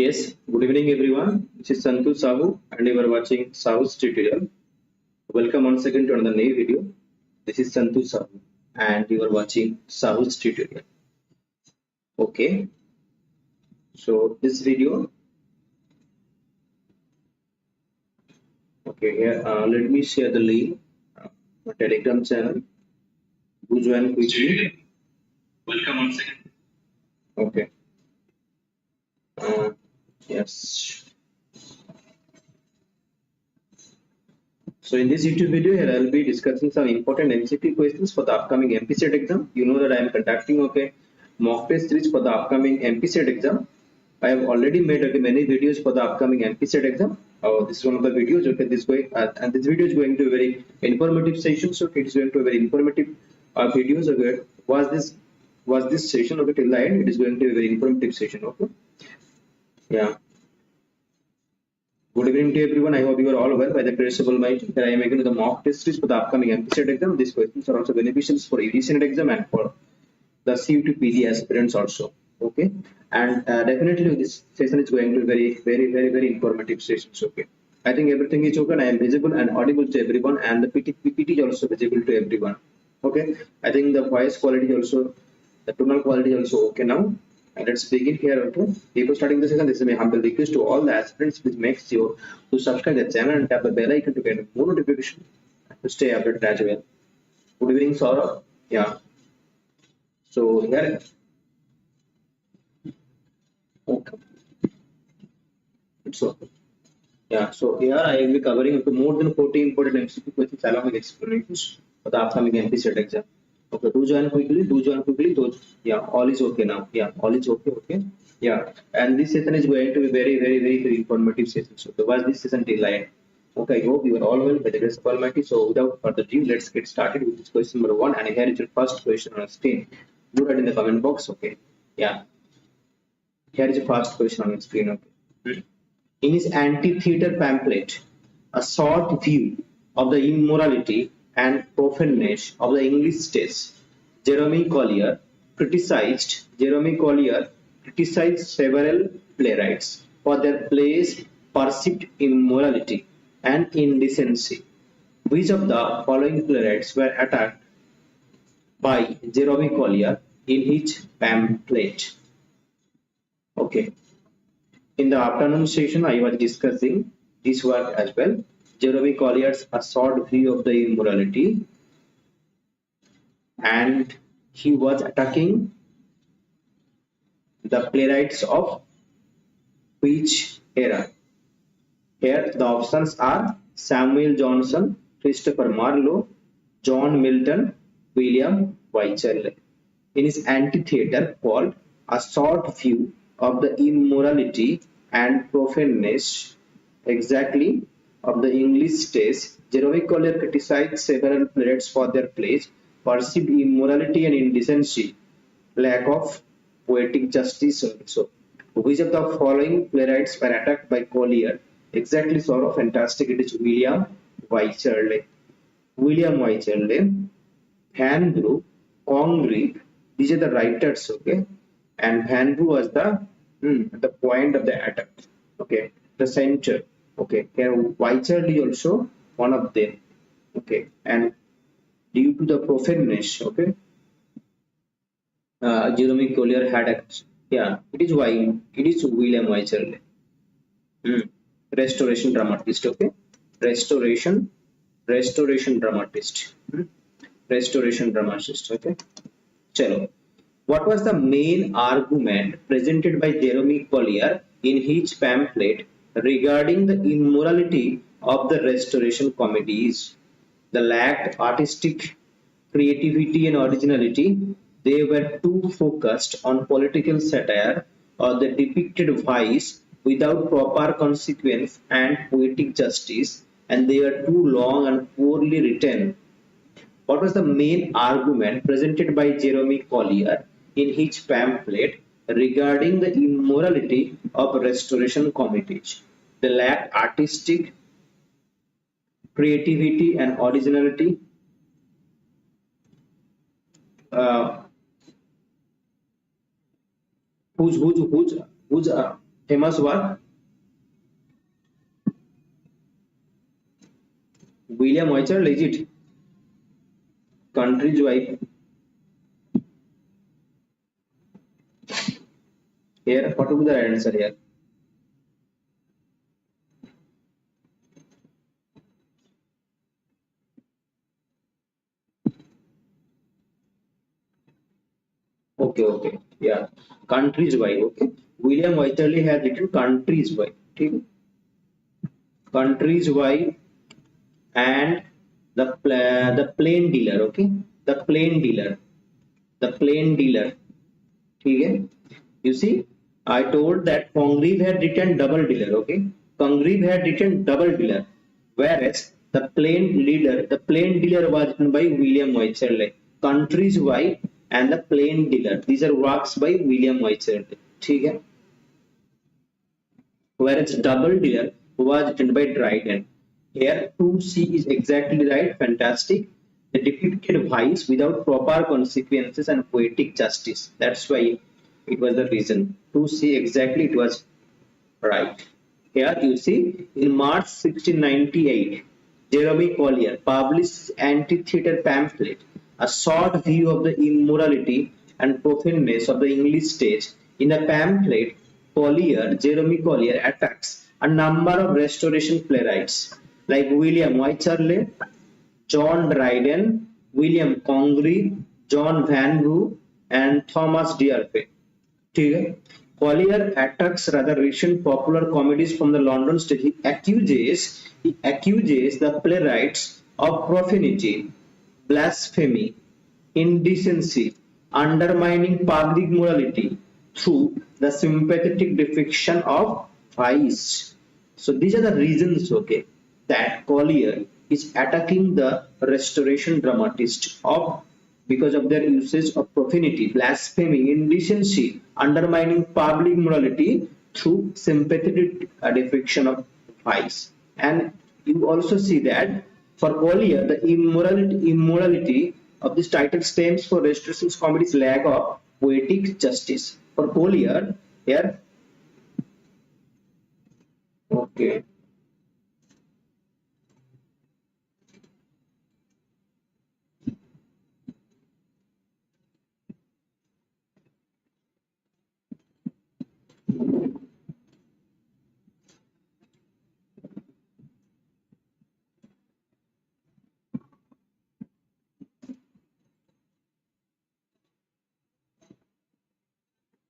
Yes, good evening everyone. This is SAHOO and you are watching SAHOO's tutorial. Welcome once again to another new video. This is SAHOO and you are watching SAHOO's tutorial. Okay, so this video, okay, here let me share the link, my Telegram channel. Do join quickly. Welcome once again. Okay. Yes. So in this YouTube video here I will be discussing some important MCQ questions for the upcoming MPSET exam. You know that I am conducting mock test series for the upcoming MPSET exam. I have already made many videos for the upcoming MPSET exam. This is one of the videos. Okay, this going and this video is going to a very informative session. So it is going to a very informative videos. Okay, was this session okay till the end? It is going to be a very informative session. Okay, yeah. Good evening to everyone. I hope you are all well by the grace of Almighty. That I am making the mock test series for the upcoming MPSET exam. These questions are also beneficial for UGC exam and for the CUT PD aspirants also. Okay, and definitely this session is going to be very informative sessions. Okay, I think everything is okay and I am visible and audible to everyone, and the PPT is also visible to everyone. Okay, I think the voice quality also, the tonal quality also okay now. And let's begin here. Okay, before starting the session, this is my humble request to all the aspirants. Please make sure to subscribe the channel and tap the bell icon to get more notification to stay updated as well. Good evening, Saurabh. Yeah. So here, okay. So yeah. So here I will be covering up to more than 40 important MCQ questions along with explanations for the upcoming MPSET exam. Okay, do join quickly. Do join quickly. Those, yeah, all is okay now. Yeah, all is okay. Okay. Yeah, and this session is going to be very informative session. So watch this session till the end. Okay, I hope you are all well by the grace of Almighty. So without further ado, let's get started with this question number 1. And here is your first question on the screen. Do write in the comment box. Okay. Yeah. Here is the first question on the screen. Okay. In his anti-theater pamphlet, a short view of the immorality and profaneness of the English stage, Jeremy Collier criticized several playwrights for their plays' perceived immorality and indecency. Which of the following playwrights were attacked by Jeremy Collier in his pamphlet? Okay. In the afternoon session, I was discussing this work as well. Jeremy Collier's A Short View of the Immorality, and he was attacking the playwrights of which era? Here the options are Samuel Johnson, Christopher Marlowe, John Milton, William Wycherley. In his antitheater called A Short View of the Immorality and Profaneness exactly of the English stage, Jeremy Collier criticized several playwrights for their plays' perceived immorality and indecency, lack of poetic justice also. Which of the following playwrights were attacked by Collier? Exactly, sort of fantastic. It is William Wycherley. William Wycherley, Vanbrugh, Congreve, these are the writers, okay? And Vanbrugh was the point of the attack, okay? The center, okay? Here Wycherley also one of them, okay? And due to the profaneness, okay? Jeremy Collier had a, yeah, it is William Wycherley. Restoration dramatist, okay? Restoration dramatist. Restoration dramatist, okay? Chalo. What was the main argument presented by Jeremy Collier in his pamphlet regarding the immorality of the Restoration comedies? The lacked artistic creativity and originality. They were too focused on political satire or the depicted vice without proper consequence and poetic justice, and they are too long and poorly written. What was the main argument presented by Jeremy Collier in his pamphlet regarding the immorality of Restoration comedies? They lacked artistic creativity and originality. Who's famous work, William Wycherley, legit. Country's wife. Here, what would be the right answer here? Okay, yeah. Country's wife, okay. William Wycherley has written Country's wife, okay. Country's wife and the plain dealer, okay. The plain dealer, okay. You see, I told that Congreve had written double dealer, okay. Congreve had written double dealer, whereas the plain dealer was written by William Wycherley. Country's wife and the plain dealer, these are works by William Wycherley, okay. Whereas double dealer was written by Dryden. Here 2C is exactly right, fantastic. The depicted vice without proper consequences and poetic justice. That's why it was the reason. 2C exactly, it was right. Here you see, in March 1698, Jeremy Collier published anti-theatre pamphlet, a short view of the immorality and profaneness of the English stage. In the pamphlet, Jeremy Collier attacks a number of Restoration playwrights like William Wycherley, John Dryden, William Congreve, John Vanbrugh, and Thomas D'Urfey. Collier attacks rather recent popular comedies from the London stage. He accuses the playwrights of profanity, blasphemy, indecency, undermining public morality through the sympathetic depiction of vice. So these are the reasons, okay, that Collier is attacking the Restoration dramatists because of their usage of profanity, blasphemy, indecency, undermining public morality through sympathetic depiction of vice. And you also see that for Collier, the immorality of this title stems for Restoration's comedy's lack of poetic justice. For Collier, here, okay.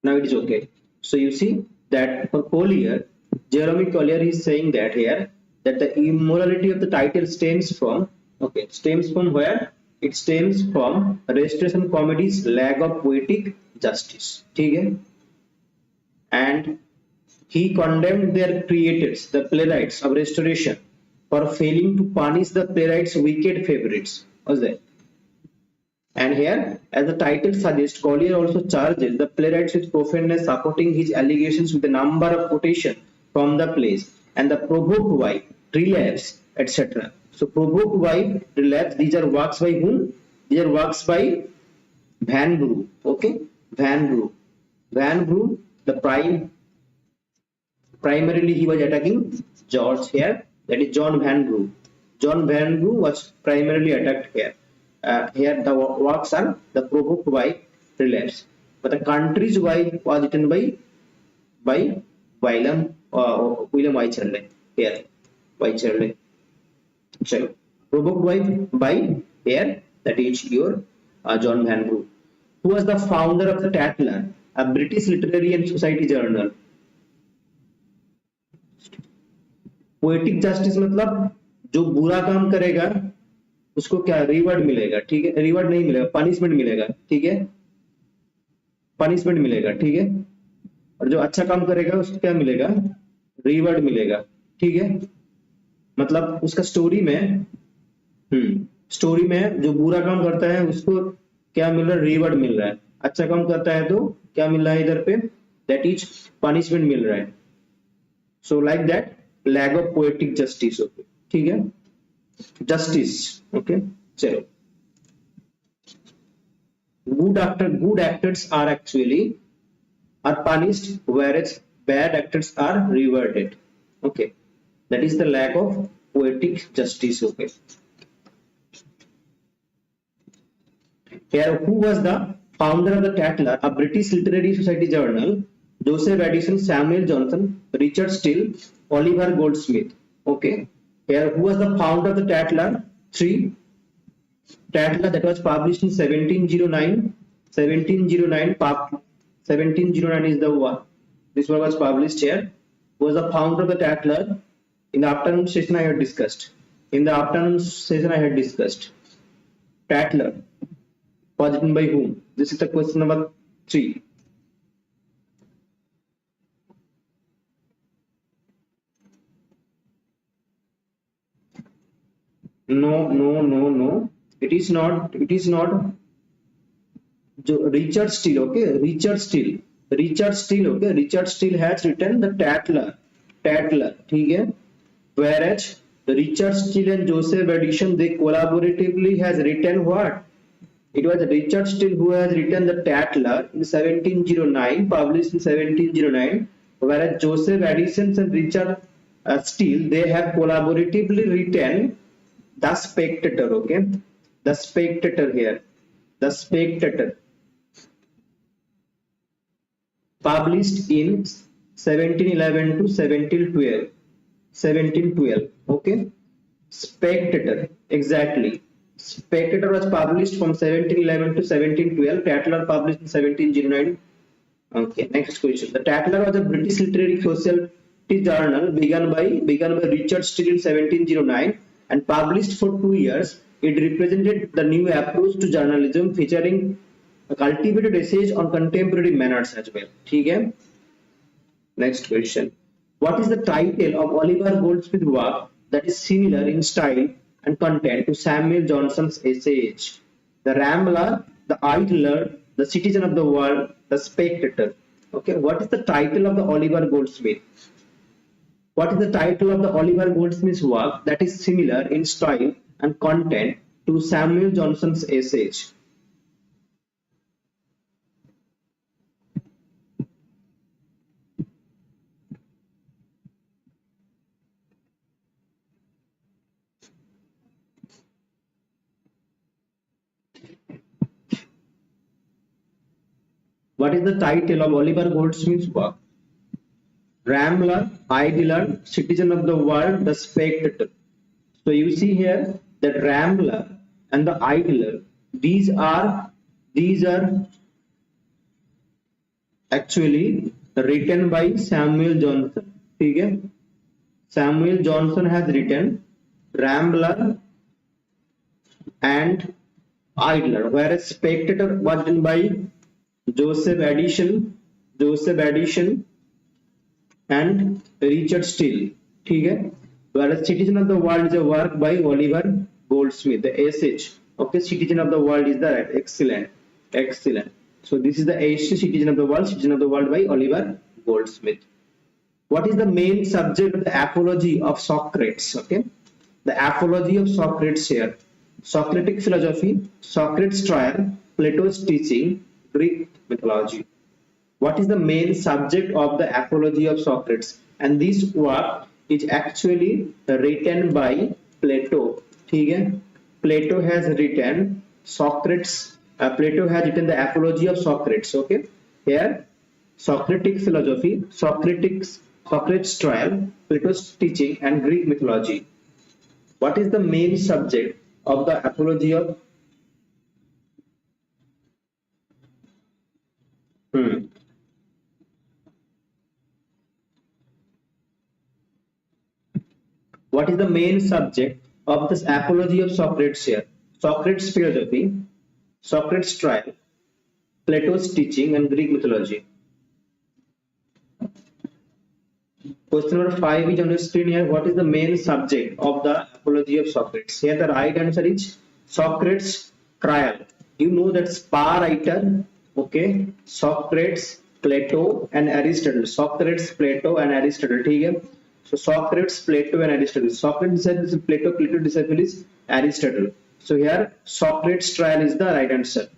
Now it is okay. So you see that for Collier, Jeremy Collier is saying that here that the immorality of the title stems from, okay, stems from where? It stems from Restoration comedy's lack of poetic justice. Okay? And he condemned their creators, the playwrights of Restoration, for failing to punish the playwrights' wicked favorites. Was that? And here, as the title suggests, Collier also charges the playwrights with profaneness, supporting his allegations with a number of quotations from the plays and the provoked wife, relapse, etc. So, provoked wife, relapse, these are works by whom? These are works by Vanbrugh. Okay, Vanbrugh. Vanbrugh, primarily he was attacking George here, that is John Vanbrugh. John Vanbrugh was primarily attacked here. Here the works are the provoked wife, relapse, but the country's wife was written by William Wycherley. Here Wycherley. So provoked wife by here, that is your John Vanbrugh, who was the founder of the Tatler, a British literary and society journal. Poetic justice मतलब जो बुरा काम करेगा उसको क्या reward मिलेगा, ठीक है, रिवॉर्ड नहीं मिलेगा, पनिशमेंट मिलेगा, ठीक है, पनिशमेंट मिलेगा, ठीक है, और जो अच्छा काम करेगा उसको क्या मिलेगा, रिवॉर्ड मिलेगा, ठीक है, मतलब उसका स्टोरी में जो बुरा काम करता है उसको क्या मिल रहा है, रिवॉर्ड मिल रहा है, अच्छा काम करता है तो क्या मिल रहा है इधर पे, दैट इज पनिशमेंट मिल रहा है. So like that lack of poetic justice. Okay, ठीक है, जस्टिस. ओके, चलो. good actors are punished, whereas bad actors are rewarded. Okay, that is the lack of poetic justice. Okay, here who was the founder of the Tatler, a British literary society journal? Joseph Addison, Samuel Johnson, Richard Steele, Oliver Goldsmith. Okay, here who was the founder of the Tatler? 3. Tatler, that was published in 1709. 1709 is the one. This one was published here. Who was the founder of the Tatler? In the afternoon session I had discussed. Tatler was written by whom? This is the question number 3. No. It is not. Richard Steele. Okay, Richard Steele. Okay, Richard Steele has written the Tatler. ठीक है. Whereas Richard Steele and Joseph Addison, they collaboratively has written what? It was Richard Steele who has written the Tatler in 1709, published in 1709. Whereas Joseph Addison and Richard Steele, they have collaboratively written the Spectator. Okay, the Spectator here, the Spectator, published in 1711 to 1712. Okay, Spectator, exactly. Spectator was published from 1711 to 1712. Tatler published in 1709. Okay, next question. The Tatler was a British literary society journal begun by Richard Steele in 1709 and published for 2 years. It represented the new approach to journalism, featuring cultivated essays on contemporary manners as well. ठीक है? Next question. What is the title of Oliver Goldsmith's work that is similar in style and content to Samuel Johnson's SAH? The Rambler, the Idler, the Citizen of the World, the Spectator. Okay, what is the title of the Oliver Goldsmith? What is the title of the Oliver Goldsmith's work that is similar in style and content to Samuel Johnson's SAH? What is the title of Oliver Goldsmith's work? Rambler, Idler, Citizen of the World, the Spectator. So you see here that Rambler and the Idler, these are actually written by Samuel Johnson. Okay? Samuel Johnson has written Rambler and Idler, whereas Spectator was written by Joseph Addison and Richard Steele. ठीक है? Whereas Citizen of the World is a work by Oliver Goldsmith, the SH. Okay, Citizen of the World is the right. Excellent. So this is the SH, Citizen of the World by Oliver Goldsmith. What is the main subject of the apology of Socrates? Okay, the apology of Socrates here. Socratic philosophy, Socrates' trial, Plato's teaching, Greek mythology. What is the main subject of the apology of Socrates? And this work is actually written by Plato. ठीक है? Plato has written Socrates. Plato has written the apology of Socrates. Okay, here Socratic philosophy, Socrates' trial, Plato's teaching, and Greek mythology. What is the main subject of the apology of What is the main subject of this apology of Socrates here? Socrates' philosophy, Socrates' trial, Plato's teaching, and Greek mythology. Question number 5 is on the screen here. What is the main subject of the apology of Socrates? Here the right answer is Socrates' trial. You know that spa writer, okay, Socrates, Plato, and Aristotle. Socrates, Plato, and Aristotle. ठीक है? So Socrates, Plato, and Aristotle. Socrates disciple is Plato, Plato disciple is Aristotle. So here Socrates' trial is the right answer.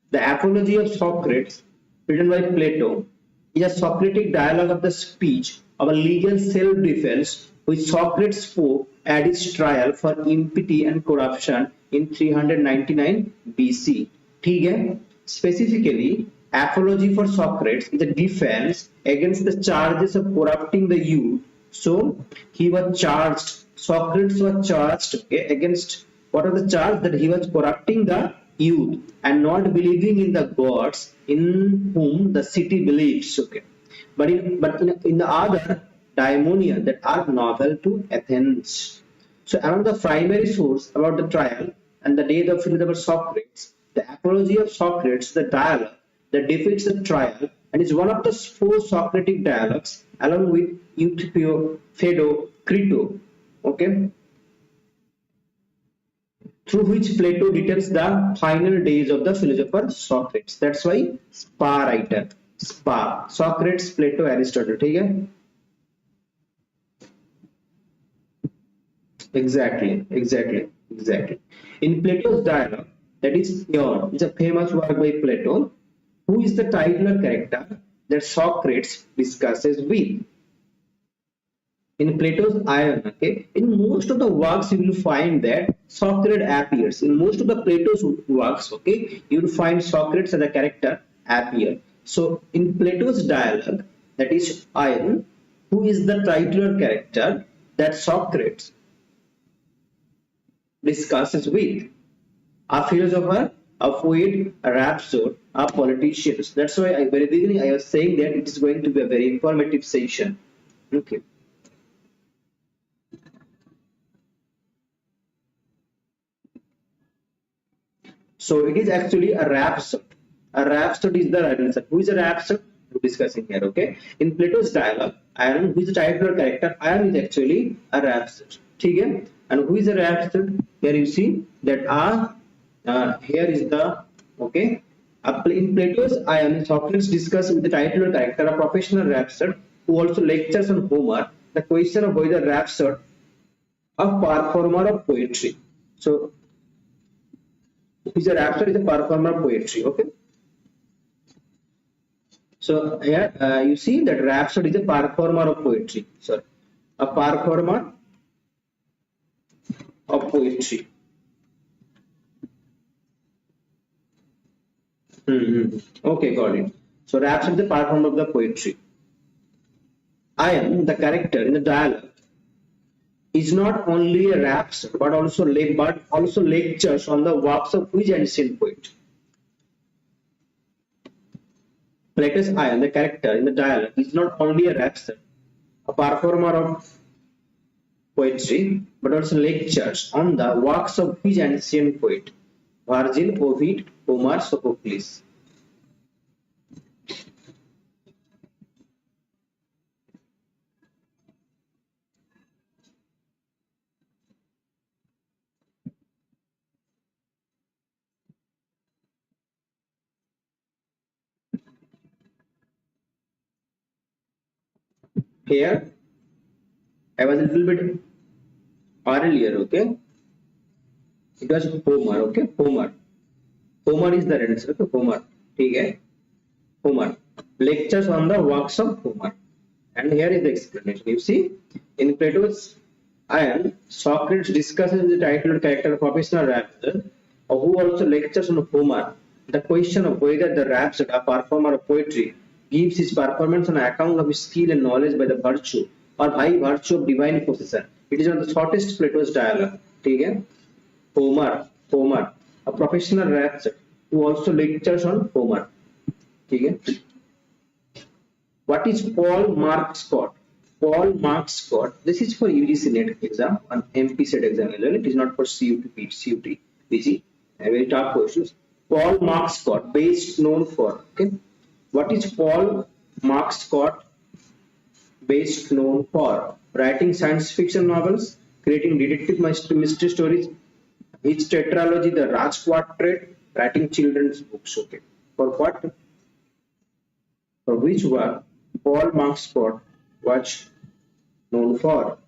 The apology of Socrates, written by Plato, is a Socratic dialogue of the speech of a legal self-defense which Socrates spoke at his trial for impiety and corruption in 399 BC. ठीक है? Specifically, apology for Socrates is a defense against the charges of corrupting the youth. So he was charged, Socrates was charged, okay, against what are the charge that he was corrupting the youth and not believing in the gods in whom the city believes. Okay, but in the other daimonia that are novel to Athens. So among the primary source about the trial and the death of Philosopher Socrates, the apology of Socrates, the dialogue that defeats the trial and is one of the four Socratic dialogues along with Euthyphro, Phaedo, Crito. Okay, through which Plato details the final days of the philosopher Socrates. That's why spa writer. Spa. Socrates, Plato, Aristotle. ठीक है? Exactly. In Plato's dialogue, that is Ion, is a famous work by Plato, who is the titular character that Socrates discusses with. In Plato's Ion, okay, in most of the works you will find that Socrates appears. In most of the Plato's works, okay, you will find Socrates as a character appear. So in Plato's dialogue, that is Ion, who is the titular character that Socrates discusses with? A philosopher, a poet, a rhapsode, a politician. That's why at the very beginning I was saying that it is going to be a very informative session. Okay. So it is actually a rhapsode. A rhapsode is the answer. Who is a rhapsode? We're discussing here. Okay. In Plato's dialogue, Ion, who is the titular character, Ion is actually a rhapsode. Okay. And who is a rhapsode? Here you see that here is the okay. In Plato's Ion, Socrates discusses with the titular character, a professional rhapsode who also lectures on Homer, the question of whether rhapsode a performer of poetry. So is a rhapsode is a performer of poetry. Okay. So here you see that rhapsode is a performer of poetry. Sorry, a performer of poetry. Okay, got it. So rhapsode is the performer of the poetry. I am the character in the dialogue is not only a rhapsode but also lectures on the works of which ancient poet. Plato's Ion, the character in the dialogue, is not only a rhapsode, a performer of poetry, but also lectures on the works of which ancient poet? Virgil, Ovid, Homer, Sophocles. Here, I was a little bit earlier, okay? It was Homer, okay? Homer is the answer, okay? Homer, okay? Homer. Lectures on the works of Homer. And here is the explanation. You see, in Plato's Ion, Socrates discusses the titled character of professional rhapsode, who also lectures on Homer. The question of whether the rhapsode, a performer of poetry, gives his performance on account of his skill and knowledge by the virtue or by virtue of divine possession. It is one of the shortest Plato's dialogue. Okay? Homer, a professional rhapsode who also lectures on Homer. Okay? What is Paul Mark Scott? Paul Mark Scott. This is for UGC NET exam, an MPSET exam. It is not for CUT, PG. Very tough questions. Paul Mark Scott, best known for. Okay. What is Paul Mark Scott best known for? Writing science fiction novels, creating detective mystery stories. His tetralogy, the Raj Quartet, writing children's books. Okay. For what? For which work Paul Mark Scott was known for?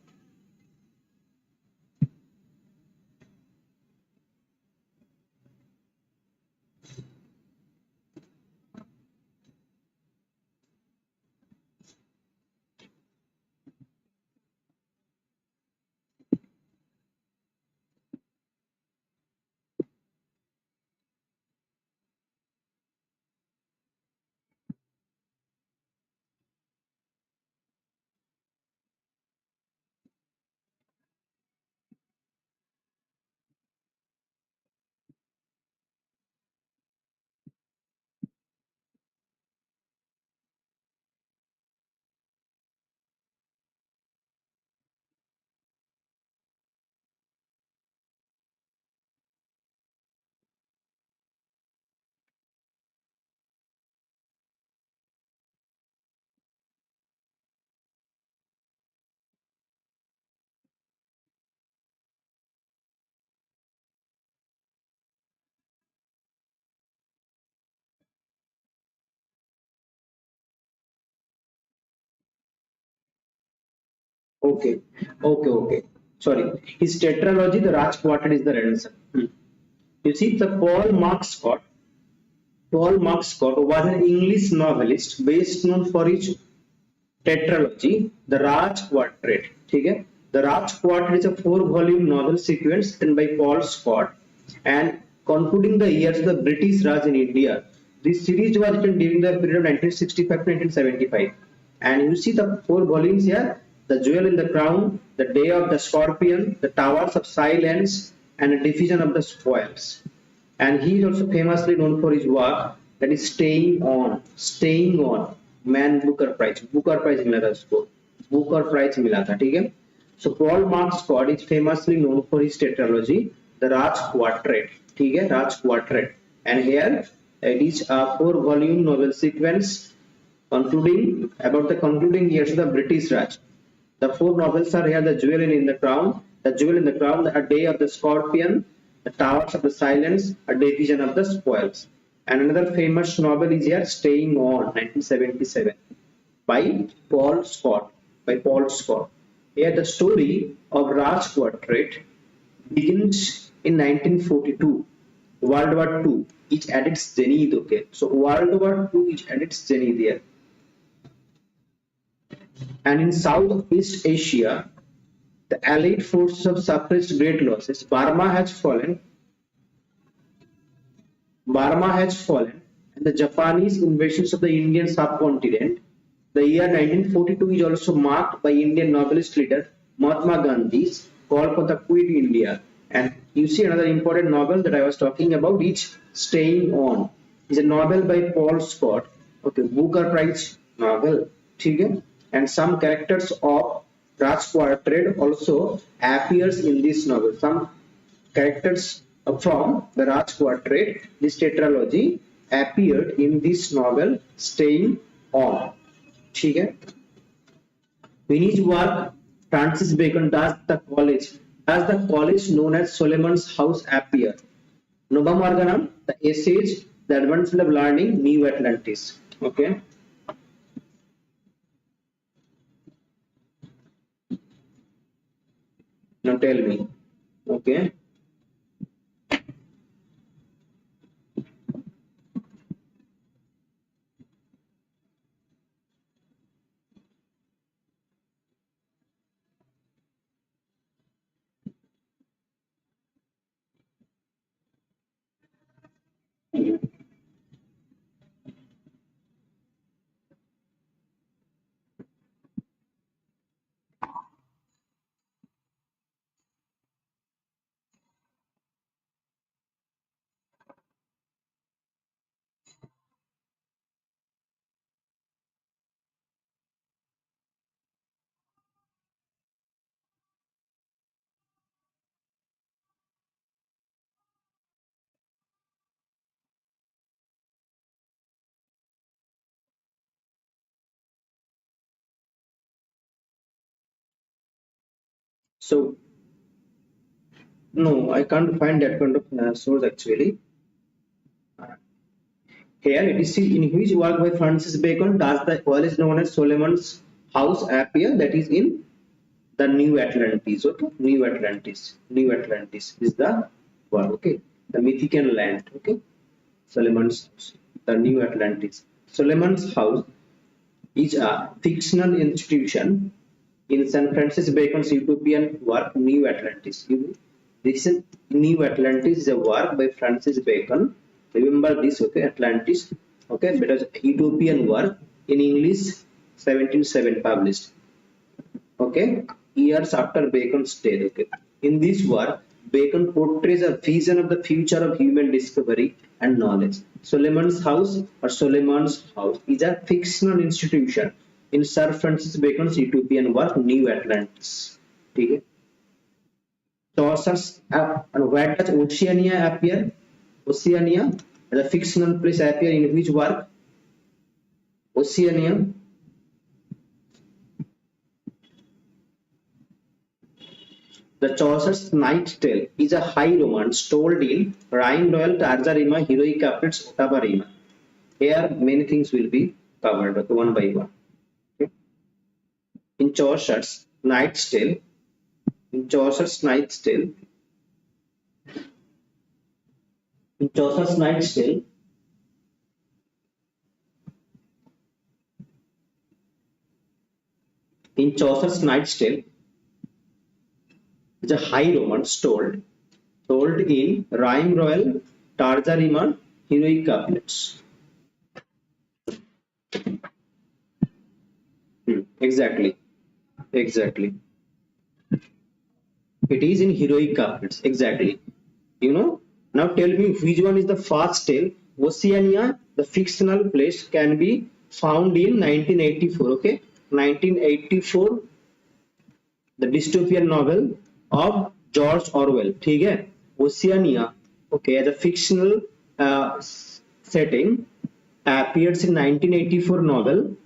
Okay, okay. Sorry, his tetralogy, the Raj Quartet, is the red answer. You see, the Paul Mark Scott was an English novelist best known for his tetralogy, The Raj Quartet. Okay? The Raj Quartet is a four-volume novel sequence written by Paul Scott and concluding the years of the British Raj in India. This series was written during the period of 1965 to 1975. And you see the four volumes here, The Jewel in the Crown, The Day of the Scorpion, The Towers of Silence, and A Division of the Spoils. And he is also famously known for his work that is staying on Man Booker prize मिला था उसको, Booker prize मिला था, ठीक है. So Paul Mark Scott is famously known for his tetralogy the Raj quartet, ठीक है, Raj quartet. And here it is a 4-volume novel sequence concluding about the concluding years of the British Raj. The four novels are here: The Jewel in the Crown, The Jewel in the Crown, A Day of the Scorpion, The Towers of the Silence, A Division of the Spoils. And another famous novel is here, Staying On, 1977, by Paul Scott. Here the story of Raj Quartet begins in 1942. World War II is at its zenith. Okay, so World War II is at its zenith here. And in Southeast Asia, the Allied forces have suffered great losses. Burma has fallen, and the Japanese invasions of the Indian subcontinent. The year 1942 is also marked by Indian novelist leader Mahatma Gandhi's call for the quit India. And you see another important novel that I was talking about is Staying On. It's a novel by Paul Scott. Okay, Booker Prize novel. Okay? And some characters of Raj Quartet also appears in this novel. Some characters from the Raj Quartet, this tetralogy, appeared in this novel Staying On. Okay? In his work, Francis Bacon does the college known as Solomon's House appear? Nova Morganum, the essays, the advancement of learning, New Atlantis. Okay. Now tell me. Okay. So no, I can't find that kind of source actually. Here it is in which work by Francis Bacon does the college known as Solomon's House appear? That is in the New Atlantis. Okay, New Atlantis is the word. Okay, the mythical land. Okay, Solomon's House, the New Atlantis. Solomon's House is a fictional institution in San Francis Bacon's utopian work New Atlantis. This is New Atlantis is a work by Francis Bacon. Remember this, okay? Atlantis, okay? Because utopian work in English, 1707 published. Okay, years after Bacon's death. Okay, in this work, Bacon portrays a vision of the future of human discovery and knowledge. Solomon's House is a fictional institution in Sir Francis Bacon's utopian work New Atlantis. Okay. Chaucer's and where does Oceania appear? Oceania, the fictional place appear in which work? Oceania. The Chaucer's Night Tale is a high romance told in rhyme royal tarza rima, heroic couplets, ottava rima. Here many things will be covered, okay, one by one. Okay. In Chaucer's Knight's Tale, in Chaucer's Knight's Tale, in Chaucer's Knight's Tale, in Chaucer's Knight's Tale, is a high romance told in rhyme royal, tarza rima, heroic couplets. Exactly. Exactly. It is in heroic couplets. Exactly. You know, now tell me which one is the first tale. Oceania, the fictional place, can be found in 1984. Okay, 1984, the dystopian novel of George Orwell. ठीक है, Oceania. Okay, as a fictional setting, appears in 1984 novel,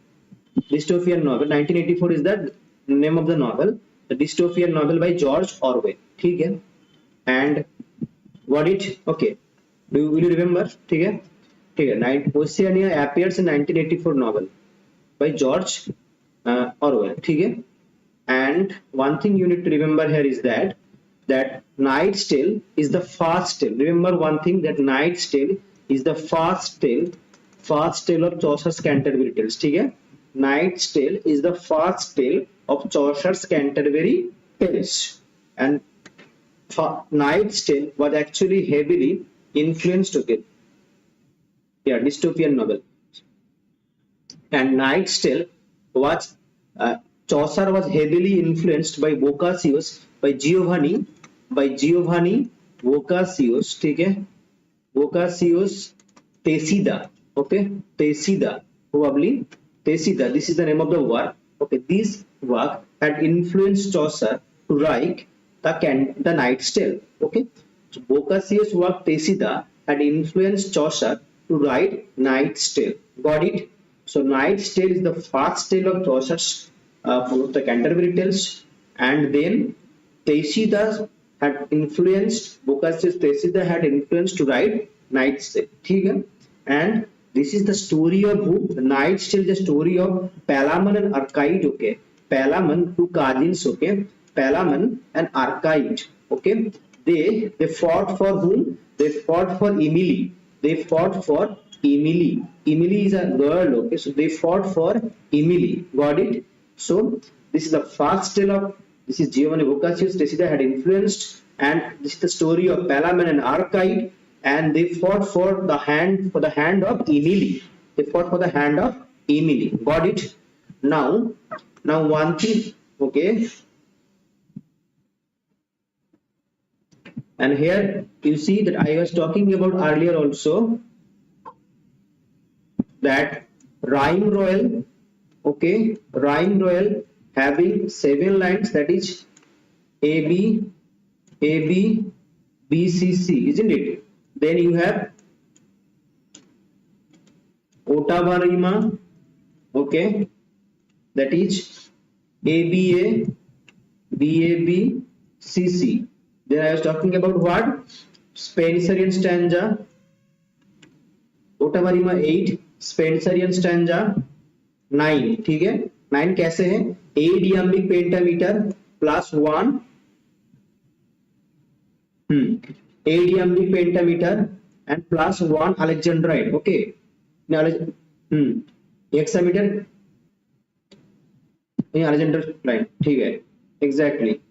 dystopian novel. 1984 is the name of the novel, the dystopian novel by George Orwell. ठीक है, and what it, okay, will you remember? ठीक है, ठीक है. Oceania appears in 1984 novel by George Orwell. ठीक है, and one thing you need to remember here is that Knight's Tale is the first tale. Remember one thing, that Knight's Tale is the first tale of Chaucer's Canterbury Tales. ठीक है, Knight's Tale is the first tale of Chaucer's Canterbury Tales, and Knight's Tale was actually heavily influenced, okay, yeah, dystopian novel. And Knight's Tale was Chaucer was heavily influenced by Giovanni Boccaccio's, ठीक है, Boccaccio's Tessida. Okay, Tessida, probably Tessida. This is the name of the work. Okay, this work had influenced Chaucer to write the Knight's Tale. Okay, so Boccaccio's work Tessida had influenced Chaucer to write Knight's Tale. Got it? So Knight's Tale is the first tale of Chaucer's the Canterbury Tales, and then Tessida had influenced Boccaccio's Tessida had influenced to write Knight's Tale. ठीक है, and this is the story of who? The Knight's Tale is the story of Palamon and Arcite. Okay, Palamon, two cousins. Okay, Palamon and Arcite. Okay, they fought for whom? They fought for Emily. They fought for Emily. Emily is a girl. Okay, so they fought for Emily. Got it? So this is the first tale of, this is Giovanni Boccaccio's Tessida had influenced, and this is the story of Palamon and Arcite, and they fought for the hand of Emily. They fought for the hand of Emily. Got it? Now one thing, okay, and here you see that I was talking about earlier also, that rhyme royal, okay, rhyme royal having 7 lines, that is A B B C C, isn't it? Then you have Ottava rima, okay, that is ABA BAB CC. Then I was talking about what? Spenserian stanza. Ottava rima 8, Spenserian stanza 9. ठीक है, 9 कैसे है? 8 iambic pentameter plus 1 8 iambic pentameter and plus 1 Alexandrine. Okay, hexameter Alexandrine. ठीक है, exactly.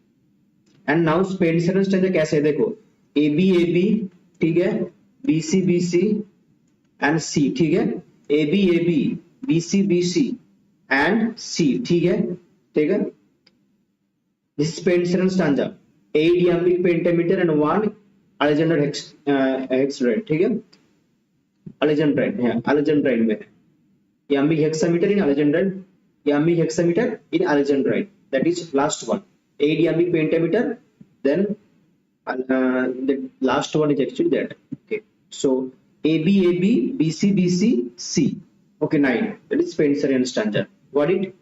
And now Spenserian stanza कैसे है? देखो, AB ठीक है, BC and C. ठीक है, AB BC and C. ठीक है, this is Spenserian stanza, 8 iambic pentameter and 1 Alexander hexameter. ठीक है, Alexandrine है, Alexandrine में iambic hexameter in Alexandrine, iambic hexameter in Alexandrine, that is last one. 8 iambic pentameter, then the last one is actually that. Okay, so AB BC C. Okay, 9, that is Spenserian stanza. Got it?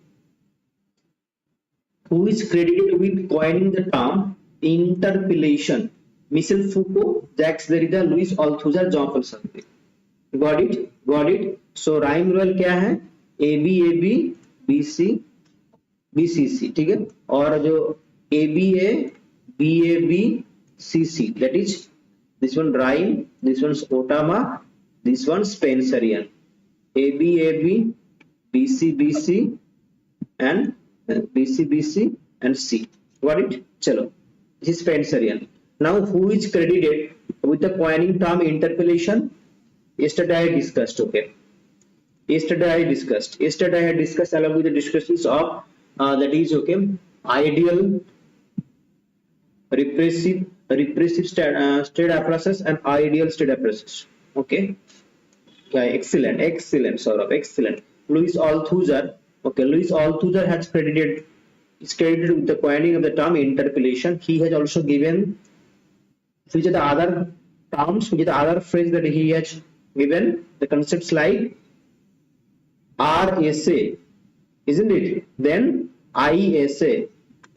Who is credited with coining the term interpellation? Michel Foucault, Jacques Derrida, Louis Althusser, Jean-Paul Sartre. Got it? So rhyme royal क्या है? AB BC BCC, ठीक है। और जो ABA, BAB, CC, that is this one rhyme, this one's Otama, this one Spencerian. ABAB, BCBC and BCBC and C. Got it? Chalo. This is Spencerian. Now who is credited with the coining term interpolation? Yesterday I discussed, okay. Yesterday I had discussed along with the discussions of that is okay, ideal, repressive state apparatus and ideal state apparatus. Okay. Yeah, excellent, Saurabh, excellent. Louis Althusser, okay, Louis Althusser is credited with the coining of the term interpolation. He has also given which are the other terms, which are the other phrase that he has given, the concepts like RSA, isn't it? Then ISA,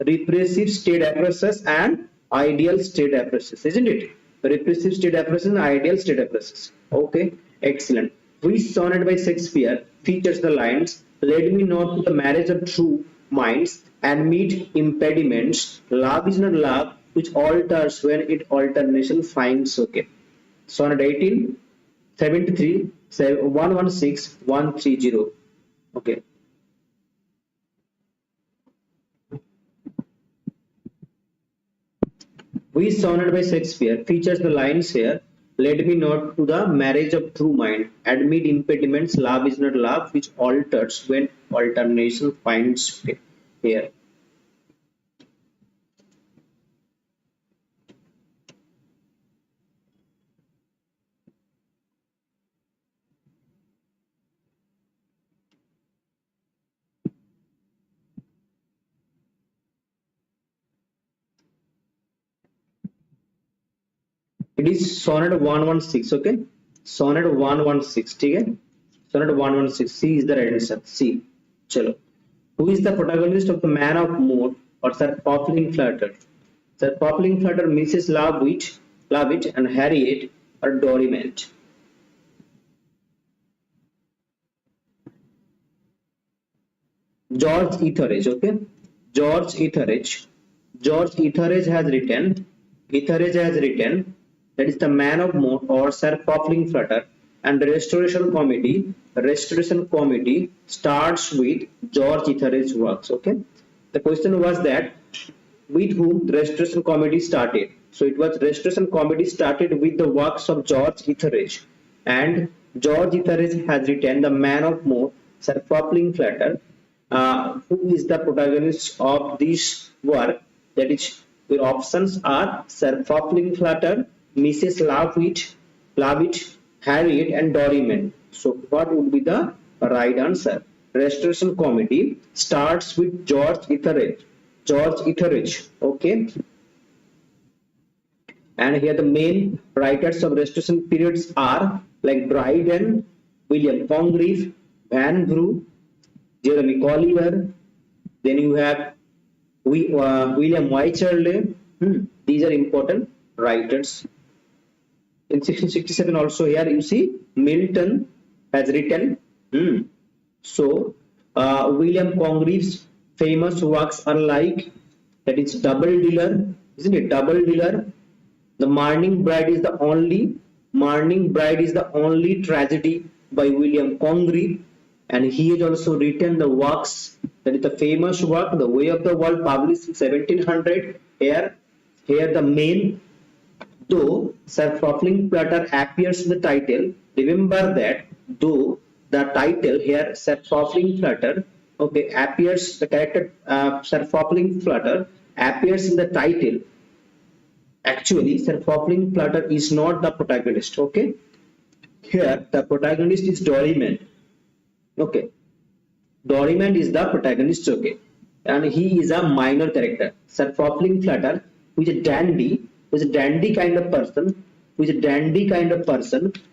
repressive state apparatus and ideal state apparatus, isn't it? Repressive state apparatus and ideal state apparatus. Okay, excellent. Which sonnet by Shakespeare features the lines, "Let me not to the marriage of true minds and meet impediments. Love is not love which alters when it alternation finds." Okay. Sonnet 18, 73, 116, 130. Okay. Which sonnet by Shakespeare features the lines here, "Let me not to the marriage of true mind, admit impediments, love is not love which alters when alternation finds here." It is sonnet 116, okay. Sonnet 116, ठीक है. Sonnet 116. C is the right answer. C. चलो. Who is the protagonist of the Man of Mood or Sir Poplin Flutter? Sir Poplin Flutter, Mrs. Lovett and Harriet or Doriment. George Etheridge, okay. George Etheridge has written that is the Man of Mood or Sir Poplin Flutter, and the Restoration Committee starts with George Etheridge's works. Okay, the question was that with whom the Restoration Committee started. So it was Restoration Committee started with the works of George Etheridge, and George Etheridge has written the Man of Mood, Sir Poplin Flutter. Who is the protagonist of this work? That is, your options are Sir Poplin Flutter, Mrs. Lovett, Harriet and Doriment. So what would be the right answer? Restoration Committee starts with George Etheridge. Okay. And here the main writers of Restoration periods are like Dryden, William Congreve, Vanbrugh, Jeremy Collier. Then you have William Wycherley. These are important writers. In 1667 also here you see Milton has written. So William Congreve's famous works are like, that is Double Dealer, isn't it? Double Dealer. The Morning Bride is the only tragedy by William Congreve, and he has also written the works, that is the famous work The Way of the World, published in 1700. Here the main, though Sir Poplin Flutter appears in the title, remember that though the title here Sir Poplin Flutter, okay, appears, the character Sir Poplin Flutter appears in the title, actually Sir Poplin Flutter is not the protagonist. Okay, here the protagonist is Doriment. Okay, Doriment is the protagonist. Okay, and he is a minor character. Sir Poplin Flutter, who is a dandy kind of person,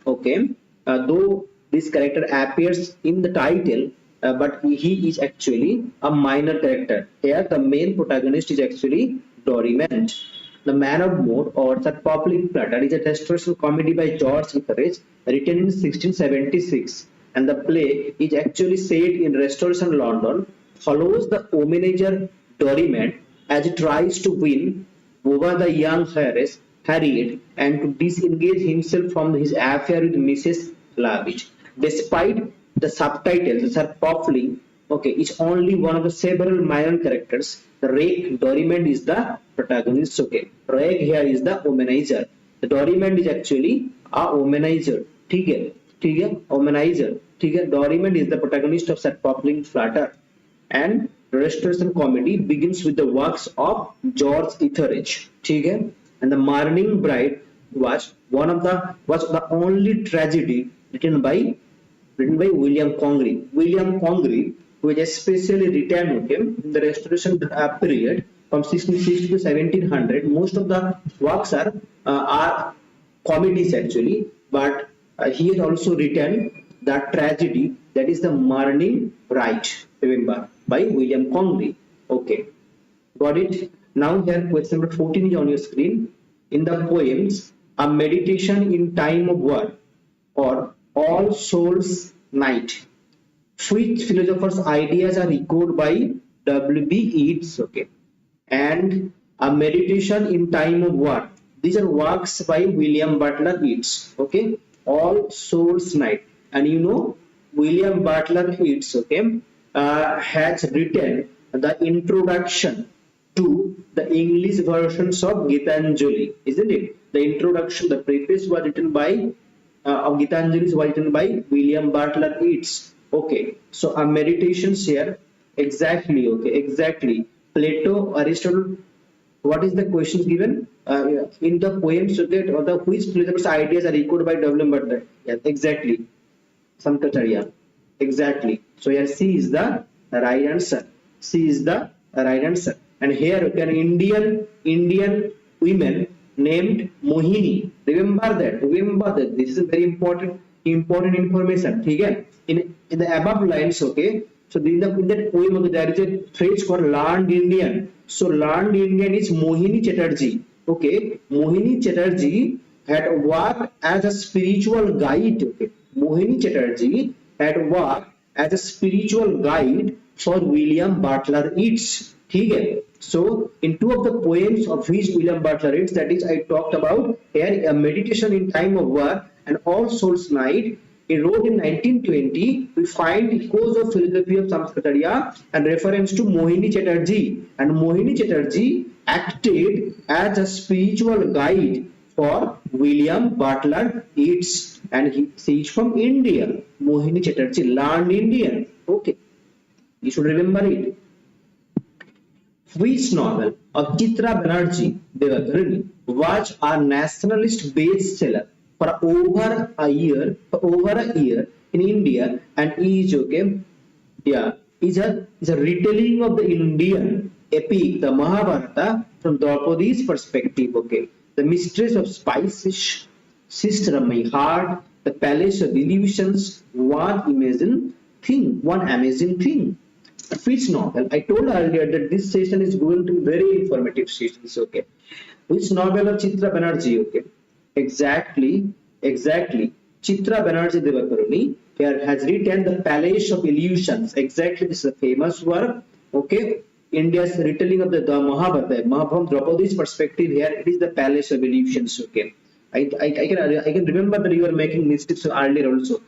okay, though this character appears in the title, but he is actually a minor character. Here the main protagonist is actually Doriment. The Man of Mood or Sir Poplin Flutter is a restoration comedy by George Etheridge, written in 1676, and the play is actually set in Restoration London follows the womanizer Doryman as he tries to win over the young heiress Harriet and to disengage himself from his affair with Mrs. Lavish. Despite the subtitles, which are puffling, okay, it's only one of the several minor characters. The rake Doryman is the protagonist. Okay, rake here is the womanizer. The Doryman is actually a womanizer. ठीक है womanizer. ठीक है, Doryman is the protagonist of that puffling flutter. And restoration comedy begins with the works of George Etheridge. ठीक है, and the Mourning Bride was the only tragedy written by William Congreve. William Congreve, who is especially written in the Restoration period from 1660 to 1700. Most of the works are comedies actually, but he has also written the tragedy, that is the Mourning Bride. Remember, by William Congreve. Okay, got it. Now here question number 14 is on your screen. In the poems A Meditation in Time of War or All Souls Night, which philosophers' ideas are echoed by W.B. Yeats, okay, and A Meditation in Time of War, these are works by William Butler Yeats, okay. All Souls Night, and you know William Butler Yeats, okay, has written the introduction to the English versions of Gitanjali, isn't it? The introduction, the preface was written by of Gitanjali was written by William Butler Yeats. Okay, so a meditations here, exactly, okay, exactly. Plato, Aristotle. What is the question given in the poems? So that or the which philosophers' ideas are echoed by W. Butler? Yes, exactly. Sankacharya. Exactly. So here C is the right answer. C is the right answer. And here an Indian women named Mohini. Remember that. This is a very important information. Okay? In the above lines, okay. So in that poem, okay, there is a phrase called learned Indian. So learned Indian is Mohini Chatterjee. Okay, Mohini Chatterjee had worked as a spiritual guide. Okay, Mohini Chatterjee had worked as a spiritual guide for William Butler Yeats. Okay, so in two of the poems of which William Butler Yeats, that is I talked about here, A Meditation in Time of War and All Souls Night, he wrote in 1920. We find echoes of philosophy of Sankacharya and reference to Mohini Chatterjee, and Mohini Chatterjee acted as a spiritual guide for William Butler Yeats, and she is from India. Mohini Chatterjee, learned Indian. Okay, you should remember it. Which novel of Chitra Banerjee Devadharani was a nationalist bestseller for over a year in India, and is okay, yeah, is a retelling of the Indian epic, the Mahabharata, from Draupadi's perspective. Okay, the mistress of spices, sister of my heart, the palace of illusions, one amazing thing. Which novel? I told earlier that this session is going to be very informative sessions. Okay, which novel of Chitra Banerjee? Okay, exactly. Chitra Banerjee Devadharani here has written the Palace of Illusions. Exactly, this is a famous work. Okay, India's retelling of the Mahabharata from Draupadi's perspective. Here it is the Palace of Illusions. Okay, I can remember that you were making mistakes earlier also.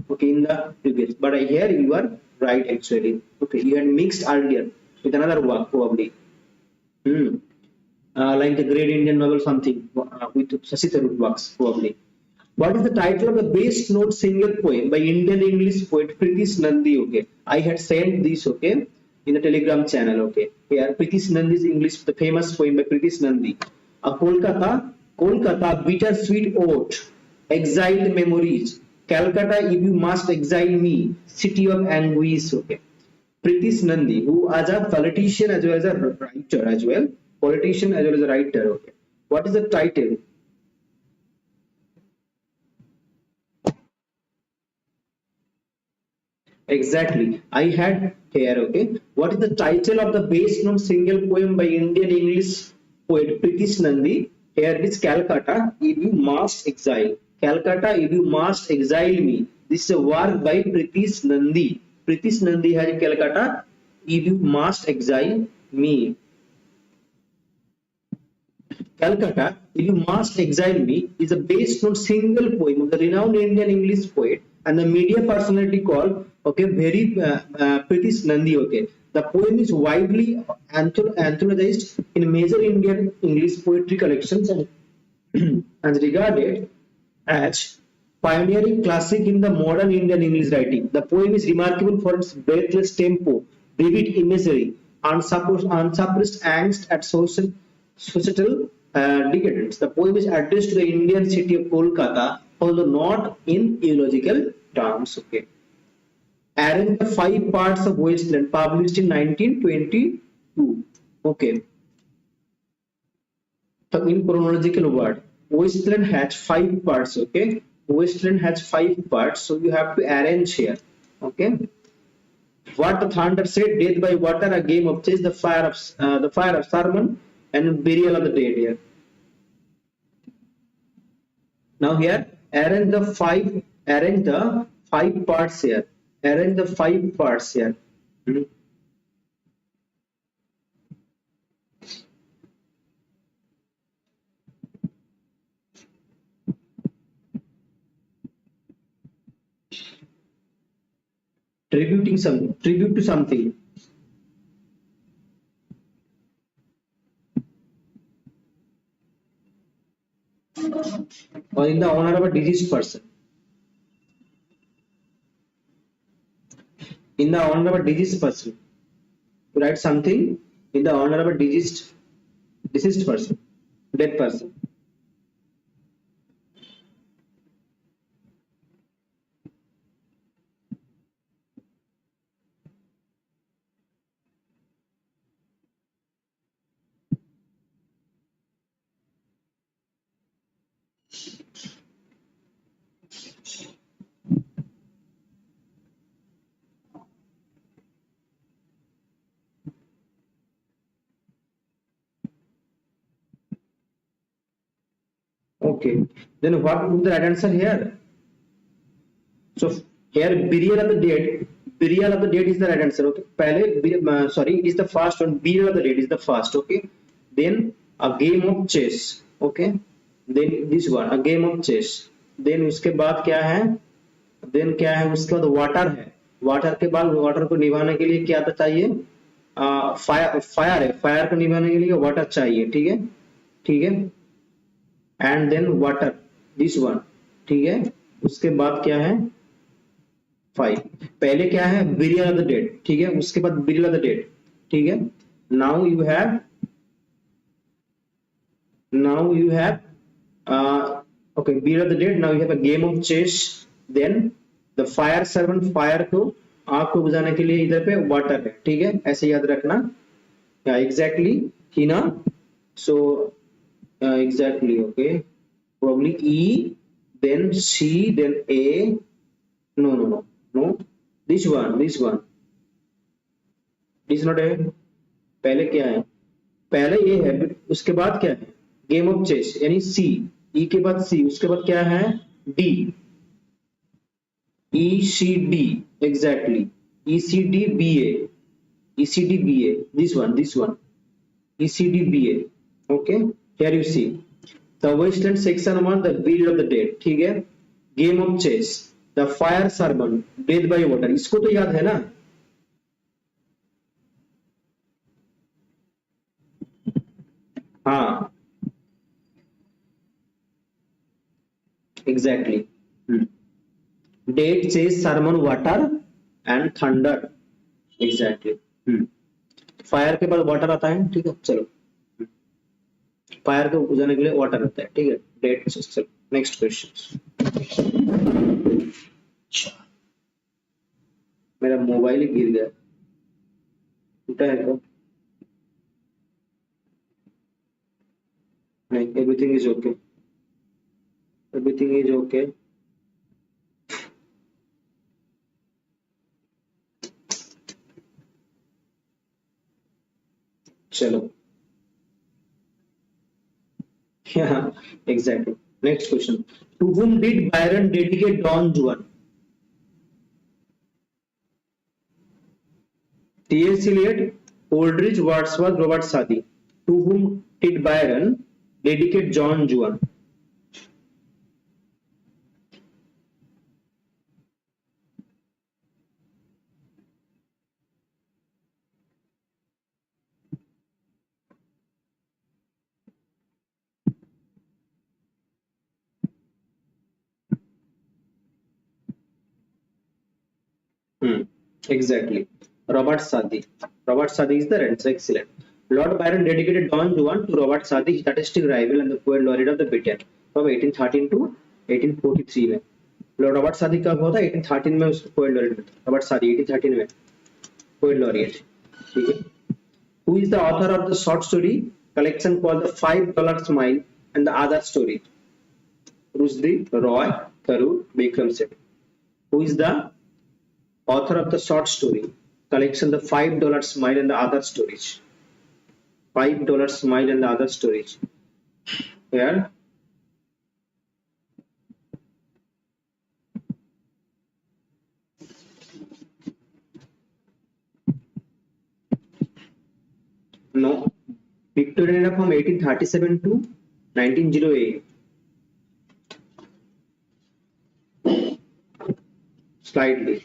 Okay, in the previous, but here you are right actually. Okay, you had mixed earlier with another work probably. Like the Great Indian Novel, something with Shashi Tharoor works probably. What is the title of the best known single poem by Indian English poet Pritish Nandi? Okay, I had sent this, okay, in the Telegram channel. Okay, here Pritish Nandi's English, the famous poem by Pritish Nandi. A Kolkata, bittersweet oath, exiled memories. Calcutta, if you must exile me, city of anguish. Okay, Pritish Nandi, who as a politician as well as a writer as well. Politician as well as a writer. Okay, what is the title? Exactly, I had here. Okay, what is the title of the best known single poem by Indian English poet Pritish Nandi? Here it is Calcutta, if you must exile. Calcutta, if you must exile me. This is a work by Pritish Nandi. Pritish Nandi has Calcutta, if you must exile me. Calcutta, if you must exile me, is a based on single poem of the renowned Indian English poet and the media personality called, okay, very Pritish Nandi. Okay, the poem is widely anthologized in major Indian English poetry collections and, and regarded as pioneering classic in the modern Indian English writing. The poem is remarkable for its breathless tempo, vivid imagery, unsuppressed angst at societal decadence. The poem is addressed to the Indian city of Kolkata, although not in eulogical terms. Okay. Arrange the five parts of Wasteland, published in 1922. Okay. So in chronological word, Wasteland has five parts. Okay. Wasteland has five parts, so you have to arrange here. Okay. What the thunder said, death by water, a game of chase, the fire of sermon, and burial of the dead here. Now here, arrange the five parts here. Arrange the five parts here. Tribute to something. Or in the honor of a deceased person. In the honor of a deceased person. You write something in the honor of a deceased person, dead person. Okay, then what would the right answer here? So here burial of the dead is the right answer. Okay, sorry, it is the first one. Burial of the dead is the first. Okay, then a game of chess. Okay, then this one, a game of chess. Then उसके बाद क्या है? Then क्या है? उसके बाद water है. Water के बाद water को निभाने के लिए क्या चाहिए? फायर है. फायर को निभाने के लिए वाटर चाहिए. ठीक है, ठीक है. And then water, this one. ठीक है, उसके बाद क्या है? फाइव. पहले क्या है? Burial of the dead. ठीक है, उसके बाद बिरियल ऑफ द डेड. ठीक है. Now you have okay, burial of the dead. Now you have a game of chess. Then the fire servant, fire को आग को बुझाने के लिए इधर पे वाटर है. ठीक है, ऐसे याद रखना. एग्जैक्टली ही ना. सो exactly. Okay, probably E, then C, then A. No, this one, this is not A. पहले क्या है? पहले A है, उसके बाद क्या है? गेम ऑफ चेस, यानी C. E के बाद C, उसके बाद क्या है? D. ECD, exactly. ECDBA. This one. ECDBA. Okay. Here you see the Western section one, the burial of the dead. ठीक है, game of chess, the fire sermon, death by water. इसको तो याद है ना? हाँ, exactly. Death, chess, sermon, water and thunder. Exactly. Fire के बाद वाटर आता है. ठीक है, चलो. फायर को बुझाने के लिए वाटर रहता है. ठीक है, डेट. चलो नेक्स्ट क्वेश्चन. मेरा मोबाइल ही गिर गया, टूटा है क्या? नहीं, एवरीथिंग इज ओके. चलो. Yeah, exactly. Next question. To whom did Byron dedicate Don Juan? T.S. Eliot, Coleridge, Wordsworth, Robert Southey. To whom did Byron dedicate John Juan? Exactly. Robert Southey. Robert Southey is the answer. Excellent. Lord Byron dedicated Don Juan to Robert Southey, his artistic rival and the poet laureate of the Britain from 1813 to 1843 में. Lord Robert सादी कब हुआ था 1813 में उसको poet laureate में Robert सादी 1813 में पोएट लॉरेट ठीक है who is the author of the short story collection called the $5 Smile and the Other Story Rushdie Roy Tharoor Bikram Seth who is the author of the short story collection the $5 Smile and the Other Stories $5 Smile and the Other Stories here no Victorian era from 1837 to 1908 slightly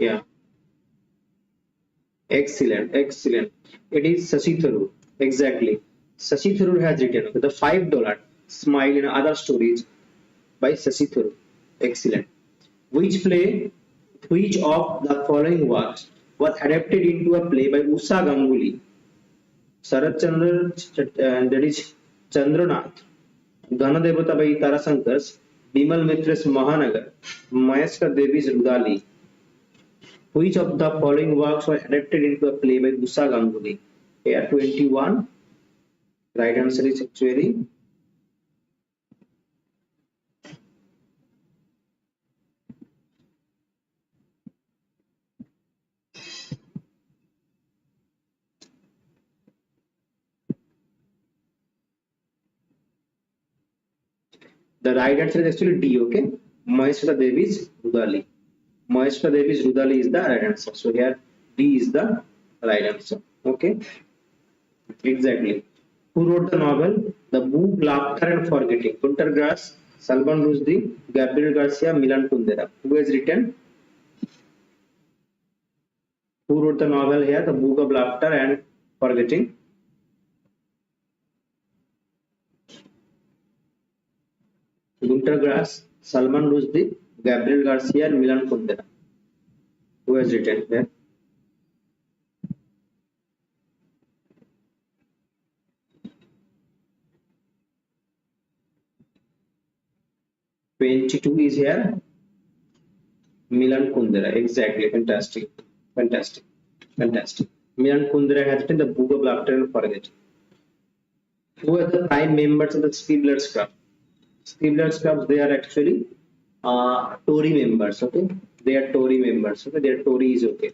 yeah excellent it is Shashi Tharoor exactly Shashi Tharoor has written okay, the $5 Smile and Other Stories by Shashi Tharoor excellent which of the following works was adapted into a play by Usha Ganguly Sarath Chandra that is Chandranath Ganadevata by Tarasankars Bimal Mitra's Mahanagar Mayashka Devi's Rudali Which of the following works were adapted into a play by Usha Ganguly? Here 21. Right answer is actually the right answer is actually D. Okay, Maheshwara Devi's Rudali. Maheshwara Devi's Rudali is the right answer. So here D is the right answer. Okay, exactly. Who wrote the novel The Book, Laughter and Forgetting? Gunter Grass, Salman Rushdie, Gabriel Garcia, Milan Kundera. Who has written? Who wrote the novel here? The Book of Laughter and Forgetting. Gunter Grass, Salman Rushdie, Gabriel Garcia, and Milan Kundera. Who has written here? $22 is here. Milan Kundera. Exactly. Fantastic. Milan Kundera has written the Book of Laughter and Forgetting. Who are the prime members of the Scribblers Club? Scribblers Club, they are actually Tory members. Okay, they are Tory members. Okay, they are Tories. Okay,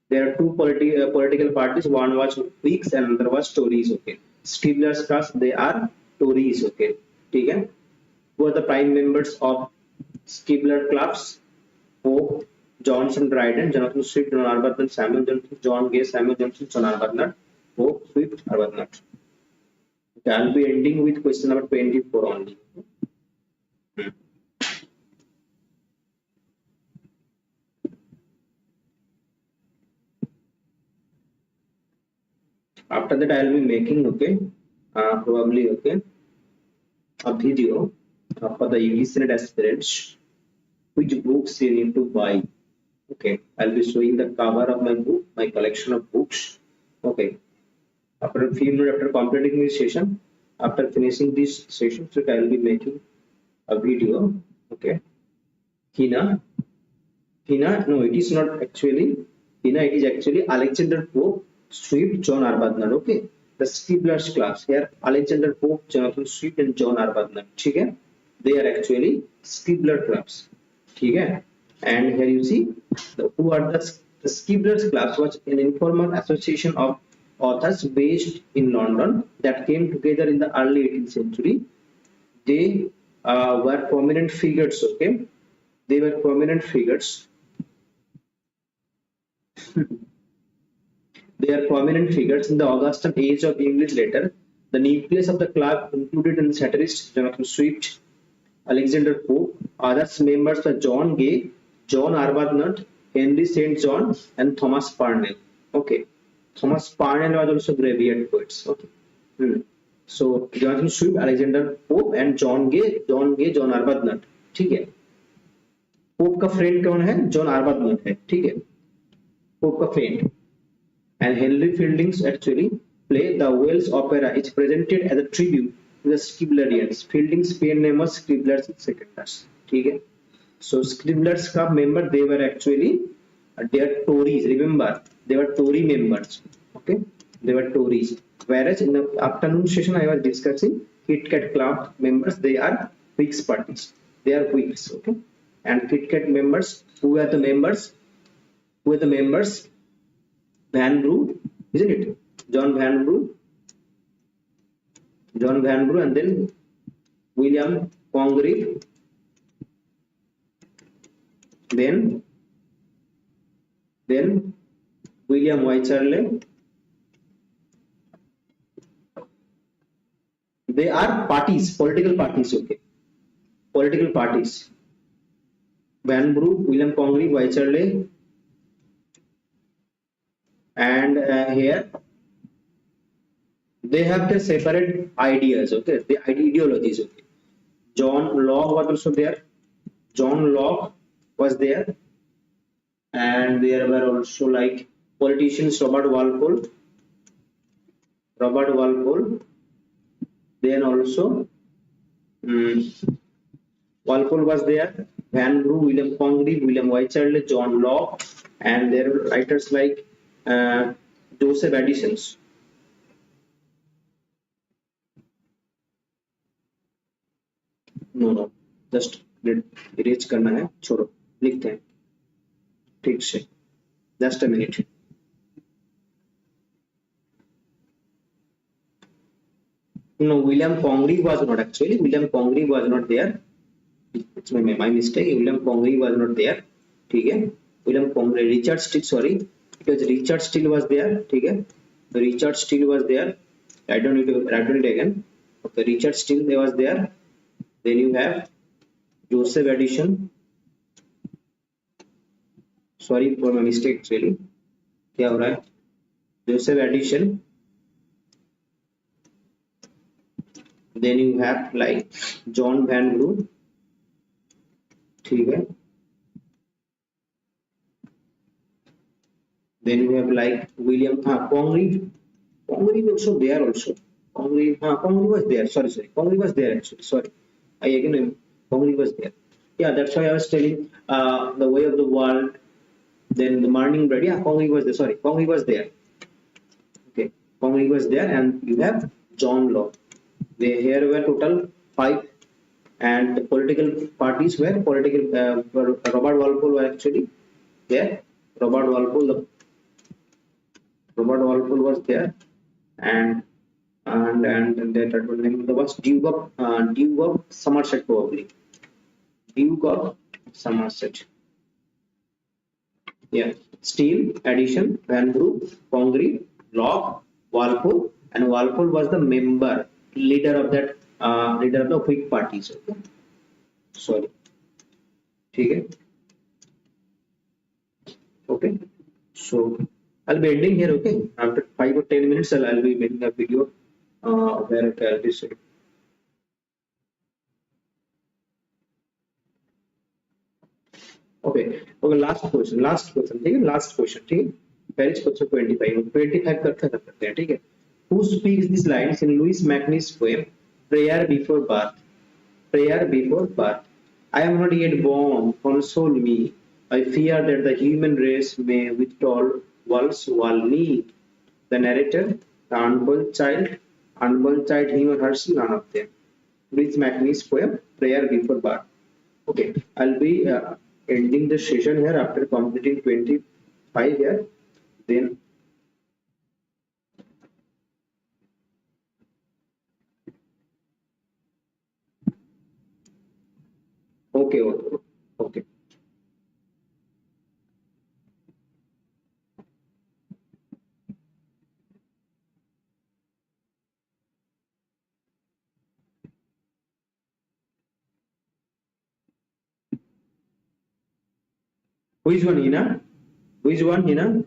there are two political parties. One was Whigs and another was Tories. Okay, Scribblers Club, they are Tories. Okay, okay. Who are the prime members of Scribbler clubs? Pope, Johnson, Dryden, Jonathan Swift, John Arbuthnot, Samuel Johnson, John Gay, Samuel Johnson, John Arbuthnot, Pope, Swift, Arbuthnot. Okay, I'll be ending with question number 24 only. After that, I'll be making probably a video for the UGC aspirants. Which books you need to buy? Okay, I'll be showing the cover of my book, my collection of books. Okay, after a few minutes after completing this session, after finishing this session, so I'll be making a video. Okay, Hina, no, it is not actually Hina. It is actually Alexander Pope, Swift, John Arbuthnot. Okay, the Scribblers class here. Alexander Pope, Jonathan Swift, and John Arbuthnot. Okay, they are actually Scribbler clubs. Okay, and here you see who are the Scribblers Club was an informal association of authors based in London that came together in the early 18th century. They were prominent figures. Okay, they were prominent figures. They are prominent figures in the Augustan age of English letter. The nucleus of the club included in satirists Jonathan Swift, Alexander Pope. Others members were John Gay, John Arbuthnot, Henry St. John, and Thomas Parnell. Okay, Thomas Parnell was also graveyard poets. Okay. So Jonathan Swift, Alexander Pope, and John Gay, John Arbuthnot. ठीक है. Pope का friend कौन है? John Arbuthnot है. ठीक है, pope का friend. And Henry Fielding's actually play The Wells Opera is presented as a tribute to the Scriblerians. Fielding's pen name was Scribblers Secondus. ठीक है. So Scribblers का member they were actually they are Tories. Remember they were Tory members. Okay, they were Tories. Whereas in the afternoon session I was discussing Kit Kat Club members they are Whigs parties. They are Whigs. Okay, and Kit Kat members who are the members? Who are the members? Vanbrugh, isn't it? John Vanbrugh, and then William Congreve, then William Wycherley. They are parties, political parties. Okay, political parties. Vanbrugh, William Congreve, Wycherley. And here they have their separate ideas. Okay, the ideologies. Okay, John Locke was also there. John Locke was there, and there were also like politicians Robert Walpole. Then also Walpole was there. Vanbrugh, William Congreve, William Wycherley, John Locke, and there were writers like Joseph Addison. No, just erase करना है, छोड़ो, लिखते हैं, ठीक से, just a minute. No, William Congreve was not actually. William Congreve was not there. It's my mistake. William Congreve was not there. ठीक है. William Congreve, Richard Steele, sorry. Because Richard Steele was there. ठीक है. So Richard Steele was there. I don't need to write it again. Okay, Richard Steele was there. Then you have Joseph Addison. Sorry for my mistake actually. क्या हो रहा है? Joseph Addison. Then you have like John Vanbrugh. ठीक है. Then you have like William Congreve. Congreve also there also. Congreve was there. Sorry. Congreve was there actually. Sorry. I again Congreve was there. Yeah, that's why I was telling the way of the world. Then the morning bread. Yeah, Congreve was there. Sorry, Congreve was there. Okay, Congreve was there, and you have John Locke. Here were total 5, and the political parties were political. Robert Walpole was actually there. Robert Walpole was there, and that name was Duke of Somerset probably. Duke of Somerset. Yeah, Steele, Addison, Vanbrugh, Congreve, Locke, Walpole, and Walpole was the leader of the Whig parties. Okay? Sorry. ठीक है. Okay. So I'll be ending here. Okay. After 5 or 10 minutes, I'll be making a video where I'll be saying. Okay. Last question. ठीक है. Last question. ठीक है. Page 25 करते हैं. ठीक है. Who speaks these lines in Louis Mackney's poem Prayer Before Birth? Prayer Before Birth. I am not yet born, console me. I fear that the human race may with tall walls wall me. The narrator, the unborn child, him or herself, none of them. Louis Mackney's poem Prayer Before Birth. Okay, I'll be ending the session here after completing 25 here. Then okay. Which one, Hina? Which one, Hina?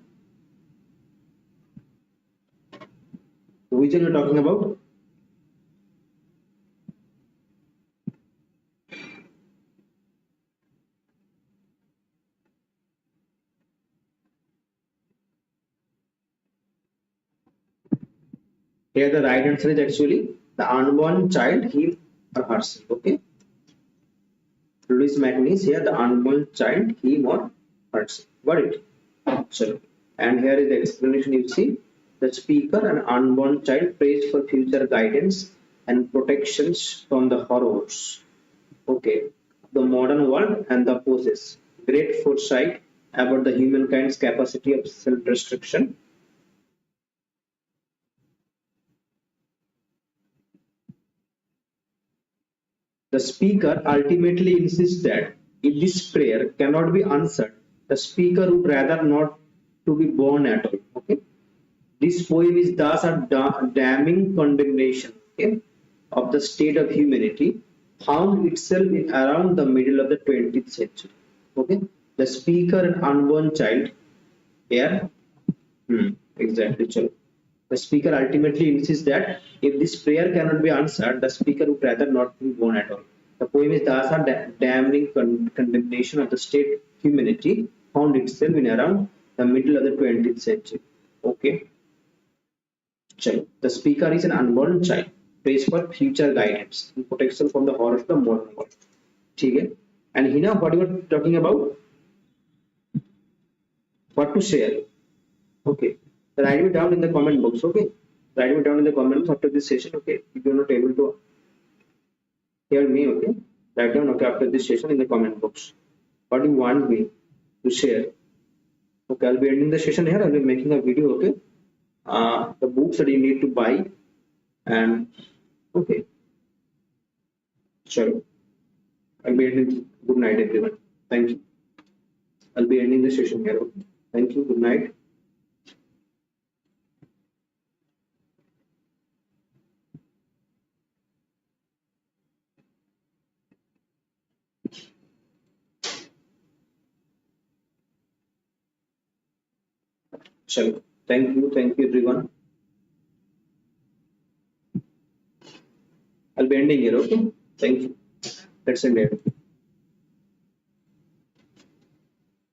Which one you're talking about? Here the right answer is actually the unborn child, him or herself. Okay. Louis Magnis here, the unborn child, him or herself. Got it? So, and here is the explanation. You see, the speaker, an unborn child, prays for future guidance and protections from the horrors. Okay, the modern world and the poses great foresight about the humankind's capacity of self-destruction. The speaker ultimately insists that if this prayer cannot be answered, the speaker would rather not to be born at all. Okay, this poem is thus a damning condemnation, okay, of the state of humanity found itself in around the middle of the 20th century. Okay, the speaker, an unborn child, here, exactly. Chalo. The speaker ultimately insists that if this prayer cannot be answered, the speaker would rather not be born at all. The poem is thus a damning condemnation of the state humanity found itself in around the middle of the 20th century. Okay. Chalo. The speaker is an unborn child, prays for future guidance and protection from the horrors of the modern world. Okay. And Hina, what you were talking about? What to share? Okay. Write it down in the comment box. Okay. Write it down in the comments after this session. Okay. If you're not able to hear me, okay. Write down okay after this session in the comment box. What do you want me to share? Okay, I'll be ending the session here. I'll be making a video. Okay. The books that you need to buy and okay. Sure. I'll be ending. Good night, everyone. Thank you. I'll be ending the session here. Okay. Thank you. Good night. Sure. Thank you. Thank you, everyone. I'll be ending here. Okay. Thank you. Let's end it.